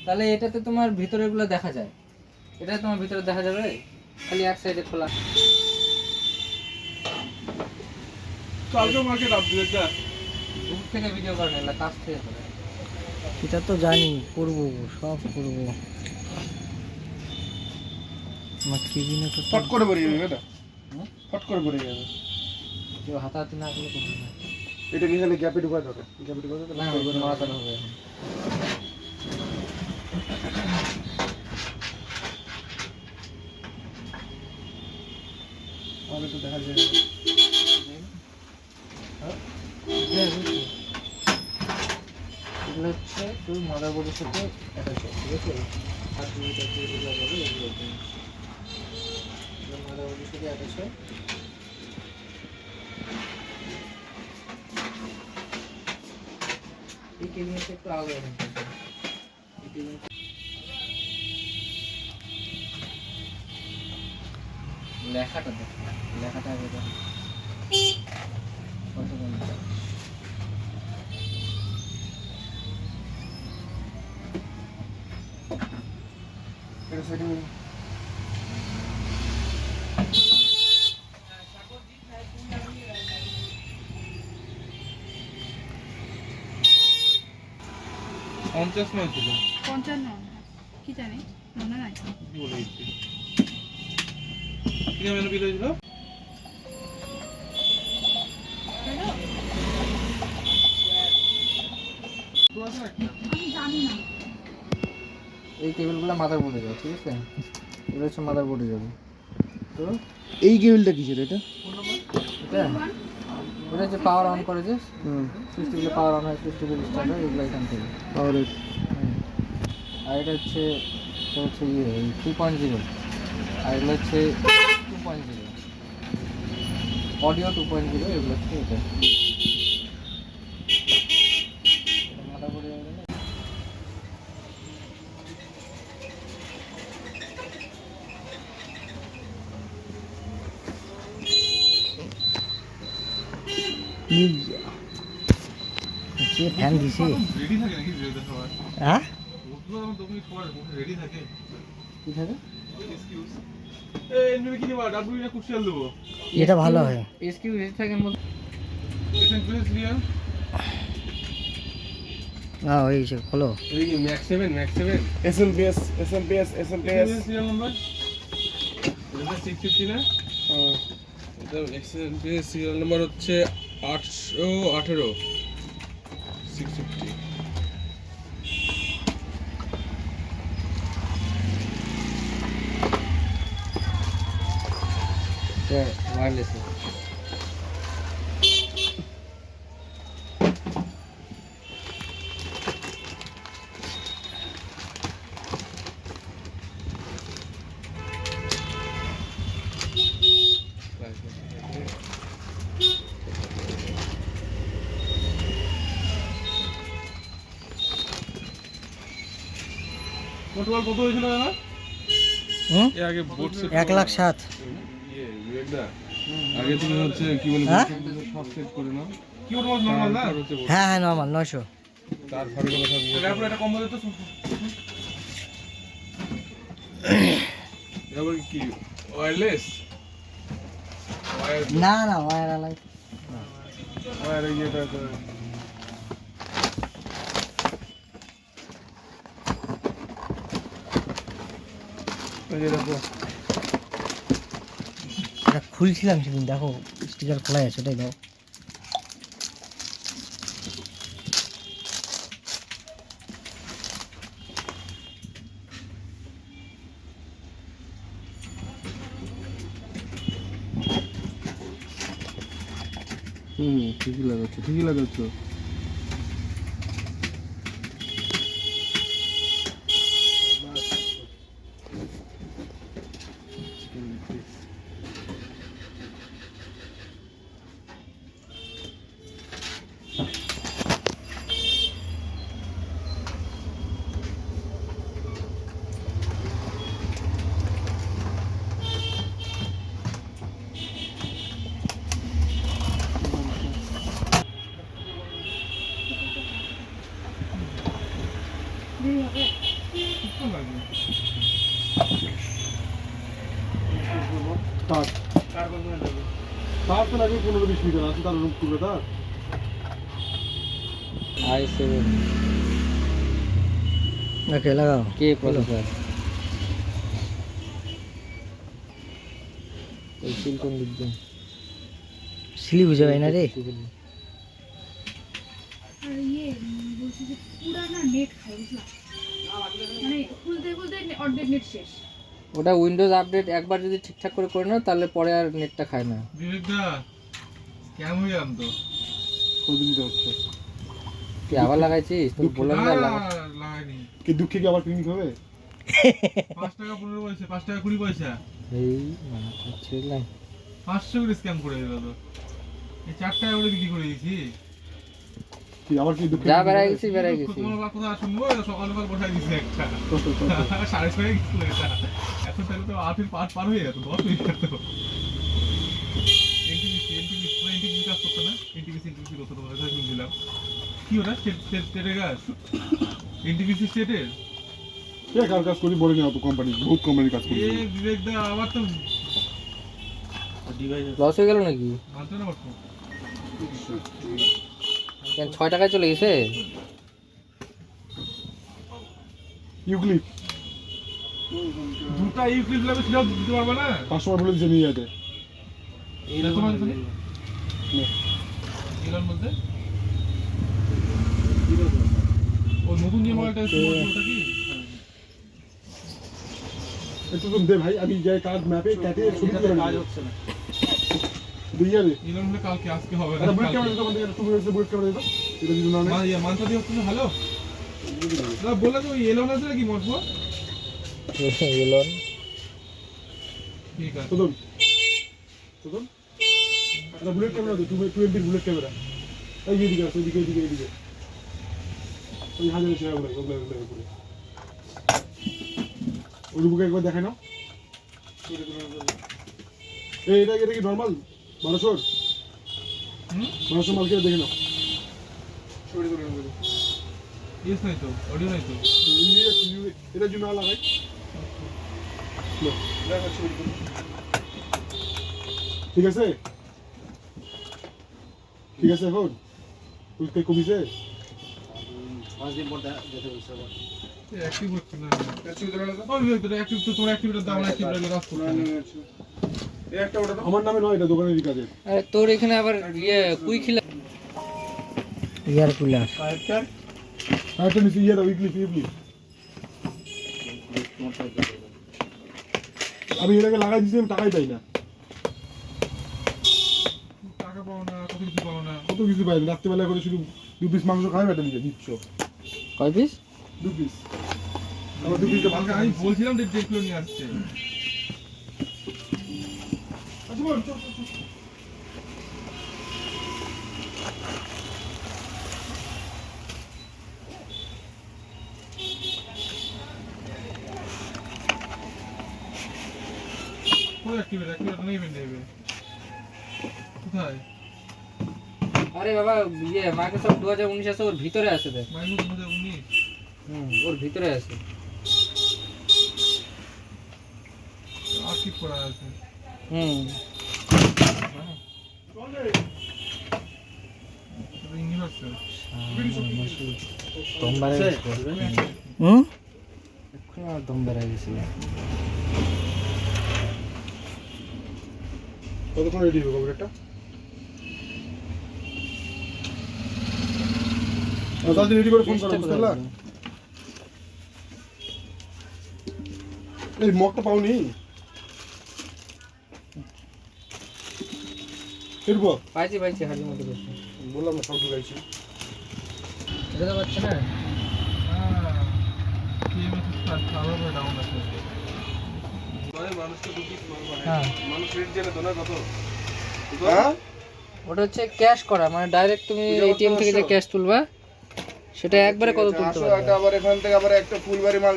তাহলে এটাতে তোমার ভিতরেগুলো দেখা যায়, এটা তোমার ভিতরে দেখা যাবে, খালি এক সাইডে খোলা। কালকে মার্কেট আপডেট এটা দূর থেকে ভিডিও করে না, কাছ থেকে করে। এটা তো জানি, করবো, সব করবো। আমার কেবিনে তো ফট করে পড়ে যাবে এটা, ফট করে পড়ে যাবে। কেউ হাতাহাতি না করলে করবে না। এটা কি খালি গ্যাপে ঢোকা যাবে, গ্যাপে ঢোকা যাবে না, ওইগুলো নড়াচড়া হবে এখন। আমাকে তো দেখা যায় এগুলো হচ্ছে তোর মাদারবোর্ডের সাথে অ্যাটাচ হয়, ঠিক আছে? আর তুমি এটা দিয়ে যেগুলো বলো এগুলো মাদারবোর্ডের সাথে অ্যাটাচ হয়। এই কেবিনেটটা একটু আগে রাখুন। এই কেবিনেট লেখাটা দেখো, লেখাটা আগে দেখো কত কোনটা। এটা সেটিং। পঞ্চাশ নয় ছিল, 55 কি জানি মনে নাই। কি বলে দিচ্ছি কি যেন বিল হয়েছিল। আমি জানি না। এই কেবলগুলো মাদারবোর্ডে যাবে, ঠিক আছে? এগুলো হচ্ছে মাদারবোর্ডে যাবে। তো এই কেবিলটা কিসের এটা? এটা এটা হচ্ছে পাওয়ার অন করে, যে সুইচ টিপলে পাওয়ার অন হয়, সুইচ টিপলে স্টার্ট হয়, এগুলো এখান থেকে। পাওয়ার। আর এটা হচ্ছে ইয়ে 3.0, আর এগুলো হচ্ছে 2.0, অডিও 2.0, এগুলো হচ্ছে এটা। মাদারবোর্ডে যাবে না? ফ্যান দিছি। রেডি থাকে নাকি ভিডিওতে সবার? হ্যাঁ, ওগুলো আমার দোকানে সবার রেডি থাকে। কি থাকে? এক্সকিউজ এই এমনি কি নিবা, ডাব্লিউ না কুশল দেবো? এটা ভালো হয়। এসকিউ রেডি থাকে মধ্যে। Patient please clear. না হয়েছে, খোলো। এই কি ম্যাক্স 7 এসএমপিএস সিরিয়াল নাম্বার এটা 650 না? এটা এসএমপিএস সিরিয়াল নাম্বার হচ্ছে 818 650। এটা ওয়্যারলেস। টোটাল কত হয়েছিল দাদা? হুম, এর আগে বোর্ড সেট 1,07,000। বিবেকদা আগে তুমি হচ্ছে কি বলে হ্যাঁ? সব সেট করে নাও। কি ওটা নরমাল না? হ্যাঁ হ্যাঁ, নর্মাল 900। তারপরে কথা বলবো। তারপরে এটা কম্বো দিতে এবার কি ওয়্যারলেস না না, ওয়ার আলাই। ওয়্যার ইয়েটা তো এই যে দেখো এটা খুলছিলাম সেদিন, দেখো স্টিকার খোলা আছে, ওটাই দাও। ঠিকই লাগাচ্ছ। দেরি হবে। লাগে? তার কার কত লাগবে? তার তো লাগে 15-20 মিটার আছে তার রূপ টুকরো তার i7 ওকে লাগাও কে প্রসেসর এই সিলিকন দিবে সিলি বুঝা যায় না রে আর ইয়ে বলছি যে পুরা না নেট খাই বুঝলা মানে খুলতে খুলতে অর্ধেক নেট শেষ ওটা উইন্ডোজ আপডেট একবার যদি ঠিকঠাক করে করে নাও তাহলে পরে আর নেটটা খায় না বিবেকদা স্ক্যাম হয়ে গেলাম তো। কদিন দিতে হচ্ছে কি আবার লাগাইছিস তুই বললাম না লাগা লাগাইনি। কি দুঃখে কি আবার পিকনিক হবে 5 টাকা 15 পয়সা, 5 টাকা 20 পয়সা। এই মাথা ছিলাম 500 করে স্ক্যাম করে দিল তো। এই 4 টাকা করে বিক্রি করে দিয়েছি। কি আবার কি দুঃখে যা বেড়াই গেছি তোমার বাপ কোথায় শুনবো সকাল সকাল বসাই দিয়েছি একটা। 6:30 গেছিল এটা। এখন তাহলে তো 8 পার হয়ে যেত, 10 হয়ে যেত। এনটিভি কাজ করতো না? এনটিভি করতো তোমার কাছে শুনছিলাম। কি ওটা স্টেটের গাছ? এনটিভিসি স্টেটের? কে কার কাজ করি বলে না তো কোম্পানি বহুত কোম্পানি কাজ করি এ বিবেকদা আবার তো ডিভাইস লস হয়ে গেল নাকি মানতে না পারতো। কেন 6 টাকায় চলে গেছে ইউক্লিপ দুটা ইউক্লিপ লাগবে সেটাও দিতে পারবে না? 500 বলে দিতে নিয়ে যেতে এটা তোমার এখানে এলন বলতে ও নতুন যে মোবাইলটা ওটা কি? একটু তো দে ভাই আমি যাই কার্ড ম্যাপে কেটে ছবি এটাতে করে কাজ কাজ হচ্ছে না। দিয়ে দে এলন হলে কালকে আজকে হবে না। আরে বুলেট ক্যামেরা দিতে আমাদের তুমি এসে বুলেট ক্যামেরা দিতে এটা যদি না নেয় মানটা দিয়ে হচ্ছে না। হ্যালো দাদা বললে তো ওই এলন আছে নাকি মজবো? এলন ঠিক আছে। তোদন তোদন আরে বুলেট ক্যামেরা দে 220 বুলেট ক্যামেরা এই এদিকে আছে এদিকে ওই হাজারে ছেড়ে ওগুলো করে ওই বুকে একবার দেখাই নাও এই এটা কি নরমাল 1200 মাল কে দেখে নাও ছড়ি করে নেব ইয়েস নাই তো, অডিও নাই তো। এটা জন্য লাগাই দেখা ছড়ি ঠিক আছে এখন তুই কমিছে 5 দিন পর যেতে বলছে আবার। অ্যাক্টিভ হচ্ছে না। ওই ভিতরে অ্যাক্টিভ তো তোমার অ্যাক্টিভের দাম অ্যাক্টিভ রাখলে কাজ করতে না। এই একটা ওটা আমার নামে নয় এটা দোকানেরই কাজে আরে তোর এখানে আবার ইয়ে কুই খিলা ইয়ার কুলার আরেকটা নিচে ইয়ে দাও উইকলি আমি এটাকে লাগাই দিয়েছি আমি টাকাই পাই না টাকা পাও না, কত কিছু পাও না। কত কিছু পাই না রাত্রিবেলা করে শুধু 2 পিস মাংস খাই বেটা নিয়ে দিচ্ছ কয় পিস 2 পিস আমার 2 পিসটা ভালো কালকে আমি বলছিলাম যে ডেটগুলো নিয়ে আসছে। আচ্ছা বল চল কোন অ্যাক্টিভেট নেবে। কোথায়? আরে বাবা ইয়ে মাইক্রোসফট 2019 আছে ওর ভিতরে আছে দেখ মাইনাস 2019। ওর ভিতরে আছে আর্কিভ করা আছে। ইউনিভার্সাল। দম বেড়ে গেছে এখন আর দম বেড়ে গেছে কতক্ষণ রেডি হবে কম্পিউটারটা তাড়াতাড়ি রেডি করে ফোন করো বুঝতে পারলা এই মগটা পাওনি এরপর পাইছি হাড়ির মধ্যে বসে বললাম না সব ঢুকাইছি এটা তো পাচ্ছে না আরো ডাউন আছে। হ্যাঁ মানুষ রেট জেনে তো না কত হ্যাঁ ওটা হচ্ছে ক্যাশ করা মানে ডাইরেক্ট তুমি এটিএম থেকে যে ক্যাশ তুলবা সেটা একবারে কত তুলতে পারবে আবার এখান থেকে আবার একটা ফুলবাড়ি মাল